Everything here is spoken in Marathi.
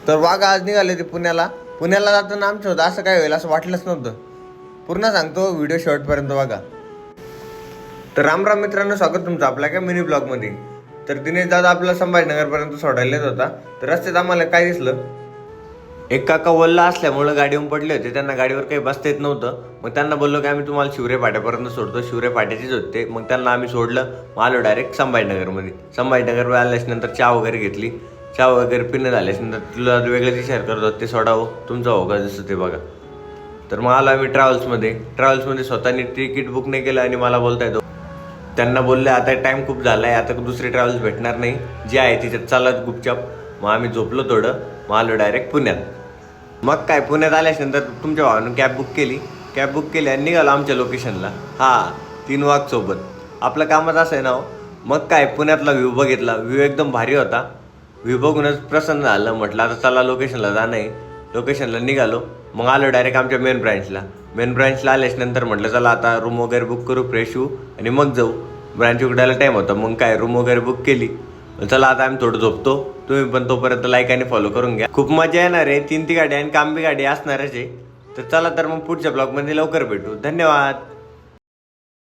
तर वाघ आज निघाले ते पुण्याला जाताना आमचं होतं असं काय होईल असं वाटलंच नव्हतं. पूर्ण सांगतो व्हिडिओ शेवटपर्यंत बघा. तर राम राम मित्रांनो, स्वागत तुमचं आपल्या काय मिनी ब्लॉगमध्ये. तर दिनेश दादा आपल्याला संभाजीनगरपर्यंत सोडायला येत होता. तर रस्त्यात आम्हाला काय दिसलं, एक काका वल्ला असल्यामुळे गाडीवरून पडले होते, त्यांना गाडीवर काही बसता येत नव्हतं. मग त्यांना बोललो की आम्ही तुम्हाला शिवरे फाट्यापर्यंत सोडतो. शिवरे फाट्याचेच होते. मग त्यांना आम्ही सोडलं. मग आलो डायरेक्ट संभाजीनगरमध्ये. संभाजीनगरवर आल्याच्यानंतर चहा वगैरे घेतली. चहा वगैरे पिणं झाल्याच्यानंतर तुला वेगळं शेअर करत होते, ते सोडावं तुमचा हो का जसं ते बघा. तर मग आलो आम्ही ट्रॅव्हल्समध्ये स्वतःनी तिकीट बुक नाही केलं आणि मला बोलता येतो. त्यांना बोलले आता टाईम खूप झाला आहे, आता दुसरी ट्रॅव्हल्स भेटणार नाही, जे आहे तिच्यात चालत गुपचाप. मग आम्ही झोपलो थोडं. मग आलो डायरेक्ट पुण्यात. मग काय पुण्यात आल्याच्यानंतर तुमच्या भावानं कॅब बुक केली आणि निघालो आमच्या लोकेशनला. 3 वाघ सोबत. आपलं कामच असं आहे ना हो. मग काय पुण्यातला व्ह्यू बघितला. व्ह्यू एकदम भारी होता. व्ह्यू बघूनच प्रसन्न झालं. म्हटलं आता चला लोकेशनला जाणं आहे. लोकेशनला निघालो. मग आलो डायरेक्ट आमच्या मेन ब्रँचला आल्याच्यानंतर म्हटलं चला आता रूम वगैरे बुक करू, फ्रेश होऊ आणि मग जाऊ. ब्रँच उघडायला टाईम होता. मग काय रूम वगैरे बुक केली. चला आता आम्ही थोडं झोपतो. तुम्ही पण तोपर्यंत लाईक आणि फॉलो करून घ्या. खूप मजा येणार आहे. 3 गाडी आणि कांबी गाडी असणारच आहे. तर चला तर मग पुढच्या ब्लॉगमध्ये लवकर भेटू. धन्यवाद.